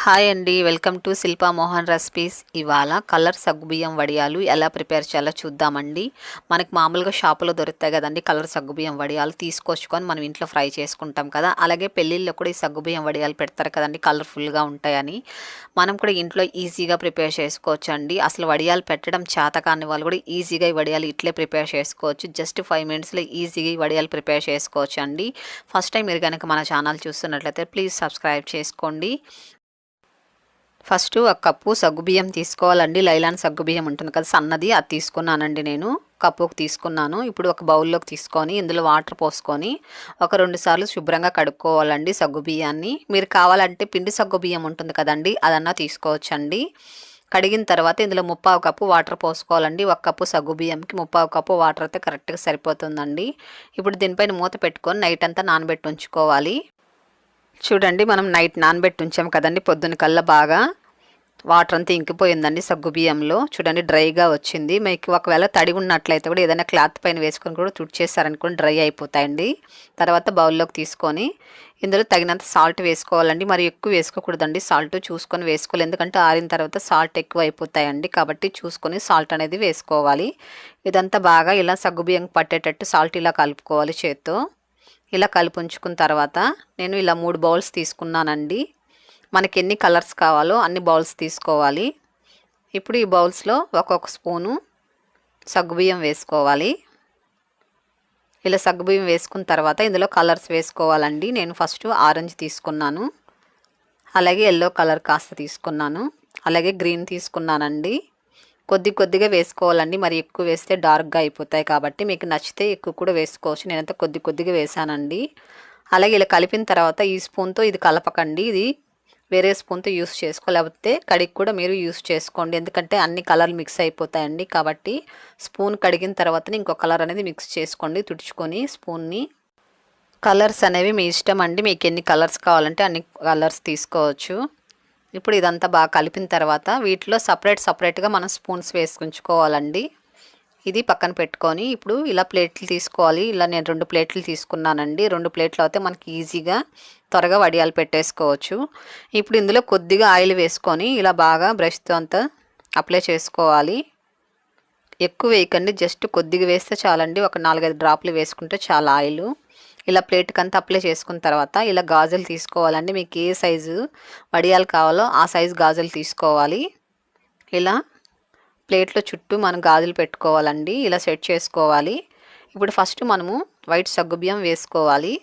Hi అండి, welcome to Shilpa Mohan recipes. ఇవాళ colour సగ్గుబియ్యం వడియాలు ఎలా ప్రిపేర్ చేయాలో చూద్దామండి. మనకు మామూలుగా షాపులో దొరుకుతాయి కదండి కలర్ సగ్గుబియ్యం వడియాలు. తీసుకొచ్చుకొని మనం ఇంట్లో ఫ్రై చేసుకుంటాం కదా. అలాగే పెళ్ళిళ్ళలో కూడా ఈ సగ్గుబియ్యం వడియాలు పెడతారు కదండి, కలర్ఫుల్గా ఉంటాయని. మనం కూడా ఇంట్లో ఈజీగా ప్రిపేర్ చేసుకోవచ్చు అండి. అసలు వడియాలు పెట్టడం చేత కాని వాళ్ళు కూడా ఈజీగా ఈ వడియాలు ఇట్లే ప్రిపేర్ చేసుకోవచ్చు. జస్ట్ 5 మినిట్స్లో ఈజీగా ఈ వడియాలు ప్రిపేర్ చేసుకోవచ్చు అండి. ఫస్ట్ టైం మీరు కనుక మన ఛానల్ చూస్తున్నట్లయితే ప్లీజ్ సబ్స్క్రైబ్ చేసుకోండి. ఫస్ట్ ఒక కప్పు సగ్గుబియ్యం తీసుకోవాలండి. లైలాన్ సగ్గుబియ్యం ఉంటుంది కదా, సన్నది, అది తీసుకున్నానండి. నేను కప్పుకు తీసుకున్నాను. ఇప్పుడు ఒక బౌల్లోకి తీసుకొని ఇందులో వాటర్ పోసుకొని ఒక 2 సార్లు శుభ్రంగా కడుక్కోవాలండి సగ్గుబియ్యాన్ని. మీరు కావాలంటే పిండి సగ్గుబియ్యం ఉంటుంది కదండి, అదన్నా తీసుకోవచ్చండి. కడిగిన తర్వాత ఇందులో 3/4 కప్పు వాటర్ పోసుకోవాలండి. 1 కప్పు సగ్గుబియ్యంకి 3/4 కప్పు వాటర్ అయితే కరెక్ట్గా సరిపోతుందండి. ఇప్పుడు దీనిపైన మూత పెట్టుకొని నైట్ అంతా నానబెట్టి ఉంచుకోవాలి. చూడండి, మనం నైట్ నానబెట్టి ఉంచాం కదండి, పొద్దున కల్లా బాగా వాటర్ అంతా ఇంకిపోయిందండి సగ్గుబియ్యంలో. చూడండి, డ్రైగా వచ్చింది. మీకు ఒకవేళ తడి ఉన్నట్లయితే కూడా ఏదైనా క్లాత్ పైన వేసుకొని కూడా తుడిచేసారనుకోండి, డ్రై అయిపోతాయండి. తర్వాత బౌల్లోకి తీసుకొని ఇందులో తగినంత సాల్ట్ వేసుకోవాలండి. మరి ఎక్కువ వేసుకోకూడదండి, సాల్ట్ చూసుకొని వేసుకోవాలి. ఎందుకంటే ఆరిన తర్వాత సాల్ట్ ఎక్కువ అయిపోతాయండి, కాబట్టి చూసుకొని సాల్ట్ అనేది వేసుకోవాలి. ఇదంతా బాగా ఇలా సగ్గుబియ్యం పట్టేటట్టు సాల్ట్ ఇలా కలుపుకోవాలి చేత్తో. ఇలా కలిపి ఉంచుకున్న తర్వాత నేను ఇలా 3 బౌల్స్ తీసుకున్నానండి. మనకి ఎన్ని కలర్స్ కావాలో అన్ని బౌల్స్ తీసుకోవాలి. ఇప్పుడు ఈ బౌల్స్లో ఒక్కొక్క స్పూను సగ్గుబియ్యం వేసుకోవాలి. ఇలా సగ్గుబియ్యం వేసుకున్న తర్వాత ఇందులో కలర్స్ వేసుకోవాలండి. నేను ఫస్ట్ ఆరెంజ్ తీసుకున్నాను, అలాగే ఎల్లో కలర్ కాస్త తీసుకున్నాను, అలాగే గ్రీన్ తీసుకున్నానండి. కొద్దిగా వేసుకోవాలండి, మరి ఎక్కువ వేస్తే డార్క్గా అయిపోతాయి. కాబట్టి మీకు నచ్చితే ఎక్కువ కూడా వేసుకోవచ్చు. నేనంతా కొద్దిగా వేసానండి. అలాగే ఇలా కలిపిన తర్వాత ఈ స్పూన్తో ఇది కలపకండి, ఇది వేరే స్పూన్తో యూస్ చేసుకోలేకపోతే కడిగి కూడా మీరు యూస్ చేసుకోండి. ఎందుకంటే అన్ని కలర్లు మిక్స్ అయిపోతాయండి. కాబట్టి స్పూన్ కడిగిన తర్వాత ఇంకో కలర్ అనేది మిక్స్ చేసుకోండి తుడుచుకొని స్పూన్ని. కలర్స్ అనేవి మీ ఇష్టం అండి, మీకు ఎన్ని కలర్స్ కావాలంటే అన్ని కలర్స్ తీసుకోవచ్చు. ఇప్పుడు ఇదంతా బాగా కలిపిన తర్వాత వీటిలో సపరేట్గా మనం స్పూన్స్ వేసుకుంచుకోవాలండి. ఇది పక్కన పెట్టుకొని ఇప్పుడు ఇలా ప్లేట్లు తీసుకోవాలి. ఇలా నేను 2 ప్లేట్లు తీసుకున్నానండి. 2 ప్లేట్లు అయితే మనకి ఈజీగా త్వరగా వడియాలు పెట్టేసుకోవచ్చు. ఇప్పుడు ఇందులో కొద్దిగా ఆయిల్ వేసుకొని ఇలా బాగా బ్రష్తో అంతా అప్లై చేసుకోవాలి. ఎక్కువ వేయకండి, జస్ట్ కొద్దిగా వేస్తే చాలండి. ఒక 4-5 డ్రాప్లు వేసుకుంటే చాలా ఆయిల్. ఇలా ప్లేట్కి అంతా అప్లై చేసుకున్న తర్వాత ఇలా గాజులు తీసుకోవాలండి. మీకు ఏ సైజు వడియాలు కావాలో ఆ సైజు గాజులు తీసుకోవాలి. ఇలా ప్లేట్లో చుట్టూ మనం గాజులు పెట్టుకోవాలండి. ఇలా సెట్ చేసుకోవాలి. ఇప్పుడు ఫస్ట్ మనము వైట్ సగ్గుబియ్యం వేసుకోవాలి.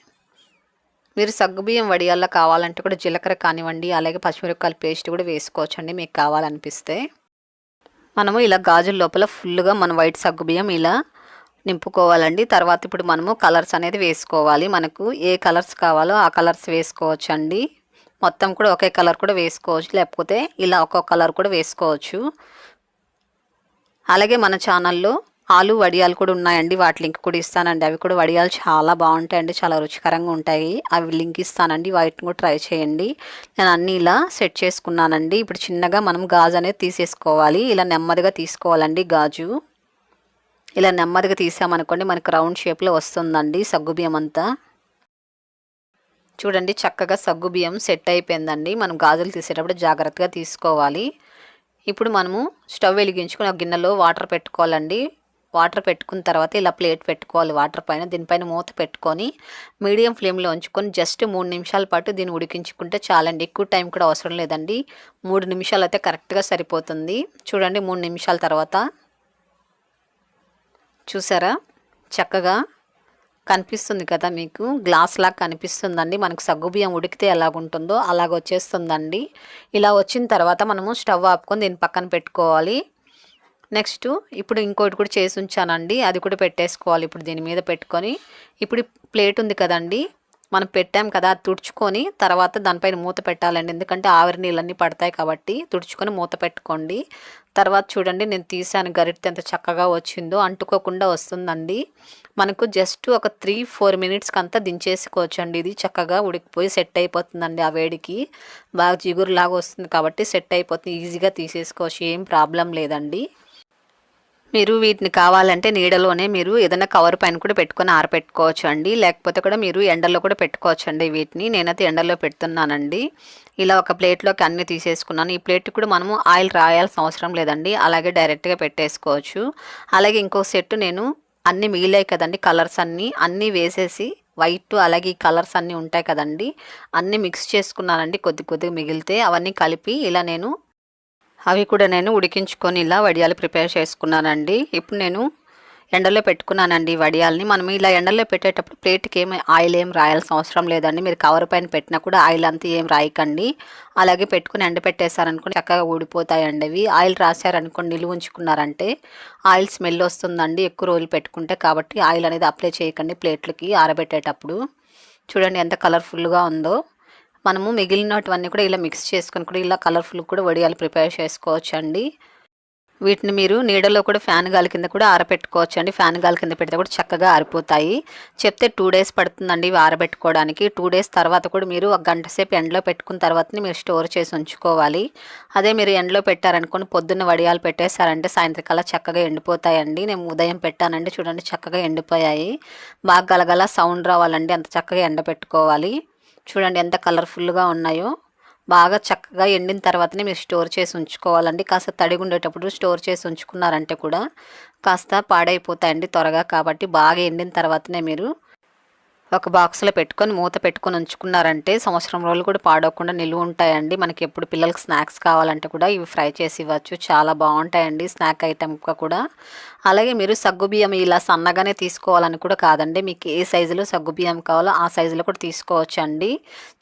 మీరు సగ్గుబియ్యం వడియాల్లో కావాలంటే కూడా జీలకర్ర కానివ్వండి, అలాగే పచ్చిమిరపకాయల పేస్ట్ కూడా వేసుకోవచ్చండి మీకు కావాలనిపిస్తే. మనము ఇలా గాజుల లోపల ఫుల్గా మన వైట్ సగ్గుబియ్యం ఇలా నింపుకోవాలండి. తర్వాత ఇప్పుడు మనము కలర్స్ అనేది వేసుకోవాలి. మనకు ఏ కలర్స్ కావాలో ఆ కలర్స్ వేసుకోవచ్చు అండి. మొత్తం కూడా ఒకే కలర్ కూడా వేసుకోవచ్చు, లేకపోతే ఇలా ఒక్కొక్క కలర్ కూడా వేసుకోవచ్చు. అలాగే మన ఛానల్లో ఆలు వడియాలు కూడా ఉన్నాయండి, వాటి లింక్ కూడా ఇస్తానండి. అవి కూడా వడియాలు చాలా బాగుంటాయండి, చాలా రుచికరంగా ఉంటాయి. అవి లింక్ ఇస్తానండి, వాటిని కూడా ట్రై చేయండి. నేను అన్నీ ఇలా సెట్ చేసుకున్నానండి. ఇప్పుడు చిన్నగా మనం గాజు అనేది తీసేసుకోవాలి. ఇలా నెమ్మదిగా తీసుకోవాలండి గాజు. ఇలా నెమ్మదిగా తీసామనుకోండి మనకు రౌండ్ షేప్లో వస్తుందండి సగ్గుబియ్యం అంతా. చూడండి, చక్కగా సగ్గుబియ్యం సెట్ అయిపోయిందండి. మనం గాజులు తీసేటప్పుడు జాగ్రత్తగా తీసుకోవాలి. ఇప్పుడు మనము స్టవ్ వెలిగించుకొని ఒక గిన్నెలో వాటర్ పెట్టుకోవాలండి. వాటర్ పెట్టుకున్న తర్వాత ఇలా ప్లేట్ పెట్టుకోవాలి వాటర్ పైన. దీనిపైన మూత పెట్టుకొని మీడియం ఫ్లేమ్లో ఉంచుకొని జస్ట్ 3 నిమిషాల పాటు దీన్ని ఉడికించుకుంటే చాలండి. ఎక్కువ టైం కూడా అవసరం లేదండి, 3 నిమిషాలు అయితే కరెక్ట్గా సరిపోతుంది. చూడండి, 3 నిమిషాల తర్వాత చూసారా, చక్కగా కనిపిస్తుంది కదా మీకు, గ్లాస్ లాగా కనిపిస్తుందండి. మనకు సగ్గుబియ్యం ఉడికితే ఎలాగుంటుందో అలాగ వచ్చేస్తుందండి. ఇలా వచ్చిన తర్వాత మనము స్టవ్ ఆపుకొని దీన్ని పక్కన పెట్టుకోవాలి. నెక్స్ట్ ఇప్పుడు ఇంకోటి కూడా చేసి ఉంచానండి, అది కూడా పెట్టేసుకోవాలి. ఇప్పుడు దీని మీద పెట్టుకొని ఇప్పుడు ప్లేట్ ఉంది కదండి, మనం పెట్టాం కదా, అది తుడుచుకొని తర్వాత దానిపైన మూత పెట్టాలండి. ఎందుకంటే ఆవిరి నీళ్ళన్నీ పడతాయి కాబట్టి తుడుచుకొని మూత పెట్టుకోండి. తర్వాత చూడండి, నేను తీసాను గరిటె ఎంత చక్కగా వచ్చిందో, అంటుకోకుండా వస్తుందండి. మనకు జస్ట్ ఒక 3-4 మినిట్స్కి అంతా దించేసుకోవచ్చు అండి. ఇది చక్కగా ఉడికిపోయి సెట్ అయిపోతుందండి. ఆ వేడికి బాగా జిగురులాగా వస్తుంది కాబట్టి సెట్ అయిపోతుంది, ఈజీగా తీసేసుకోవచ్చు, ఏం ప్రాబ్లం లేదండి. మీరు వీటిని కావాలంటే నీడలోనే మీరు ఏదైనా కవర్ పైన కూడా పెట్టుకొని ఆరబెట్టుకోవచ్చు అండి. లేకపోతే కూడా మీరు ఎండలో కూడా పెట్టుకోవచ్చు అండి వీటిని. నేనైతే ఎండలో పెడుతున్నానండి. ఇలా ఒక ప్లేట్లోకి అన్నీ తీసేసుకున్నాను. ఈ ప్లేట్ కూడా మనము ఆయిల్ రాయాల్సిన అవసరం లేదండి. అలాగే డైరెక్ట్గా పెట్టేసుకోవచ్చు. అలాగే ఇంకో సెట్ నేను అన్నీ మిగిలాయి కదండి కలర్స్ అన్నీ వేసేసి వైట్ అలాగే ఈ కలర్స్ అన్నీ ఉంటాయి కదండి, అన్నీ మిక్స్ చేసుకున్నానండి. కొద్దిగా మిగిలితే అవన్నీ కలిపి ఇలా అవి కూడా నేను ఉడికించుకొని ఇలా వడియాలు ప్రిపేర్ చేసుకున్నానండి. ఇప్పుడు నేను ఎండలో పెట్టుకున్నానండి వడియాల్ని. మనం ఇలా ఎండలో పెట్టేటప్పుడు ప్లేట్కి ఆయిల్ ఏం రాయాల్సిన అవసరం లేదండి. మీరు కవర్ పైన పెట్టినా కూడా ఆయిల్ అంతా ఏం రాయకండి. అలాగే పెట్టుకుని ఎండ పెట్టేశారనుకోండి చక్కగా ఊడిపోతాయండి అవి. ఆయిల్ రాశారనుకోండి నిలువ ఉంచుకున్నారంటే ఆయిల్ స్మెల్ వస్తుందండి ఎక్కువ రోజులు పెట్టుకుంటే. కాబట్టి ఆయిల్ అనేది అప్లై చేయకండి ప్లేట్లకి ఆరబెట్టేటప్పుడు. చూడండి ఎంత కలర్ఫుల్గా ఉందో. మనము మిగిలినటువన్నీ కూడా ఇలా మిక్స్ చేసుకొని కూడా ఇలా కలర్ఫుల్ కూడా వడియాలు ప్రిపేర్ చేసుకోవచ్చు అండి. వీటిని మీరు నీడలో కూడా ఫ్యాన్ గాలి కింద కూడా ఆరబెట్టుకోవచ్చు అండి. ఫ్యాన్ గాలి కింద పెడితే కూడా చక్కగా ఆరిపోతాయి. చెప్తే 2 డేస్ పడుతుందండి ఇవి ఆరబెట్టుకోవడానికి. 2 డేస్ తర్వాత కూడా మీరు ఒక గంట సేపు ఎండలో పెట్టుకున్న తర్వాతనే మీరు స్టోర్ చేసి ఉంచుకోవాలి. అదే మీరు ఎండలో పెట్టారనుకోండి పొద్దున్న వడియాలు పెట్టేశారంటే సాయంత్రకల్లా చక్కగా ఎండిపోతాయండి. నేను ఉదయం పెట్టానండి చూడండి చక్కగా ఎండిపోయాయి. బాగా గలగల సౌండ్ రావాలండి అంత చక్కగా ఎండబెట్టుకోవాలి. చూడండి ఎంత కలర్ఫుల్గా ఉన్నాయో. బాగా చక్కగా ఎండిన తర్వాతనే మీరు స్టోర్ చేసి ఉంచుకోవాలండి. కాస్త తడిగా ఉండేటప్పుడు స్టోర్ చేసి ఉంచుకున్నారంటే కూడా కాస్త పాడైపోతాయండి త్వరగా. కాబట్టి బాగా ఎండిన తర్వాతనే మీరు ఒక బాక్స్లో పెట్టుకొని మూత పెట్టుకొని ఉంచుకున్నారంటే సంవత్సరం రోజులు కూడా పాడవకుండా నిలువ ఉంటాయండి. మనకి ఎప్పుడు పిల్లలకి స్నాక్స్ కావాలంటే కూడా ఇవి ఫ్రై చేసి ఇవ్వచ్చు. చాలా బాగుంటాయండి స్నాక్ ఐటెంగా కూడా. అలాగే మీరు సగ్గుబియ్యం ఇలా సన్నగానే తీసుకోవాలని కూడా కాదండి. మీకు ఏ సైజులో సగ్గుబియ్యం కావాలో ఆ సైజులో కూడా తీసుకోవచ్చు అండి.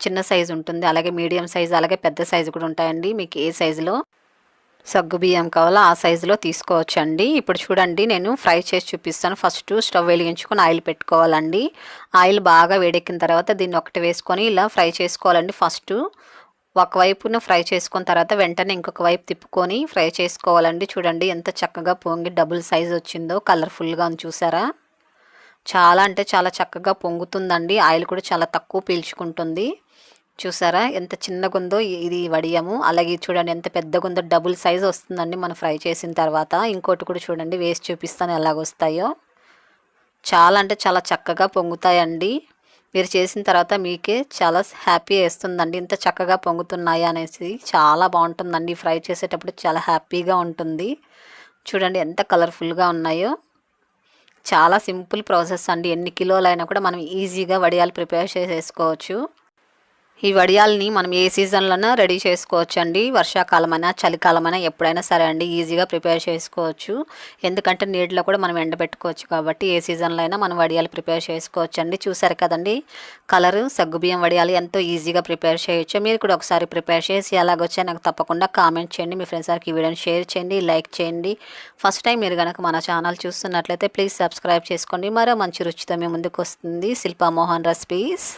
చిన్న సైజు ఉంటుంది, అలాగే మీడియం సైజు, అలాగే పెద్ద సైజు కూడా ఉంటాయండి. మీకు ఏ సైజులో సగ్గుబియ్యం కావాలో ఆ సైజులో తీసుకోవచ్చండి. ఇప్పుడు చూడండి నేను ఫ్రై చేసి చూపిస్తాను. ఫస్ట్ స్టవ్ వెలిగించుకొని ఆయిల్ పెట్టుకోవాలండి. ఆయిల్ బాగా వేడెక్కిన తర్వాత దీన్ని ఒకటి వేసుకొని ఇలా ఫ్రై చేసుకోవాలండి. ఫస్ట్ ఒకవైపున ఫ్రై చేసుకున్న తర్వాత వెంటనే ఇంకొక వైపు తిప్పుకొని ఫ్రై చేసుకోవాలండి. చూడండి ఎంత చక్కగా పొంగి డబుల్ సైజ్ వచ్చిందో, కలర్ఫుల్గా ఉంది చూసారా. చాలా అంటే చాలా చక్కగా పొంగుతుందండి. ఆయిల్ కూడా చాలా తక్కువ పీల్చుకుంటుంది. చూసారా ఎంత చిన్నగుందో ఇది వడియము. అలాగే చూడండి ఎంత పెద్దగుందో, డబుల్ సైజ్ వస్తుందండి మనం ఫ్రై చేసిన తర్వాత. ఇంకోటి కూడా చూడండి వేసి చూపిస్తాను ఎలాగొస్తాయో. చాలా అంటే చాలా చక్కగా పొంగుతాయండి. మీరు చేసిన తర్వాత మీకే చాలా హ్యాపీ వేస్తుందండి ఇంత చక్కగా పొంగుతున్నాయి అనేసి. చాలా బాగుంటుందండి ఫ్రై చేసేటప్పుడు, చాలా హ్యాపీగా ఉంటుంది. చూడండి ఎంత కలర్ఫుల్గా ఉన్నాయో. చాలా సింపుల్ ప్రాసెస్ అండి. ఎన్ని కిలోలైనా కూడా మనం ఈజీగా వడియాలు ప్రిపేర్ చేసేసుకోవచ్చు. ఈ వడియాల్ని మనం ఏ సీజన్లోనా రెడీ చేసుకోవచ్చు అండి. వర్షాకాలమైనా చలికాలమైనా ఎప్పుడైనా సరే అండి ఈజీగా ప్రిపేర్ చేసుకోవచ్చు. ఎందుకంటే నీటిలో కూడా మనం ఎండబెట్టుకోవచ్చు కాబట్టి ఏ సీజన్లో అయినా మనం వడియాలు ప్రిపేర్ చేసుకోవచ్చు అండి. చూసారు కదండి కలరు సగ్గుబియ్యం వడియాలు ఎంతో ఈజీగా ప్రిపేర్ చేయొచ్చు. మీరు కూడా ఒకసారి ప్రిపేర్ చేసి ఎలాగొచ్చా నాకు తప్పకుండా కామెంట్ చేయండి. మీ ఫ్రెండ్స్ అందరికి ఈ వీడియోని షేర్ చేయండి, లైక్ చేయండి. ఫస్ట్ టైం మీరు కనుక మన ఛానల్ చూస్తున్నట్లయితే ప్లీజ్ సబ్స్క్రైబ్ చేసుకోండి. మరో మంచి రుచితో మీ ముందుకు వస్తుంది శిల్పా మోహన్ రెసిపీస్.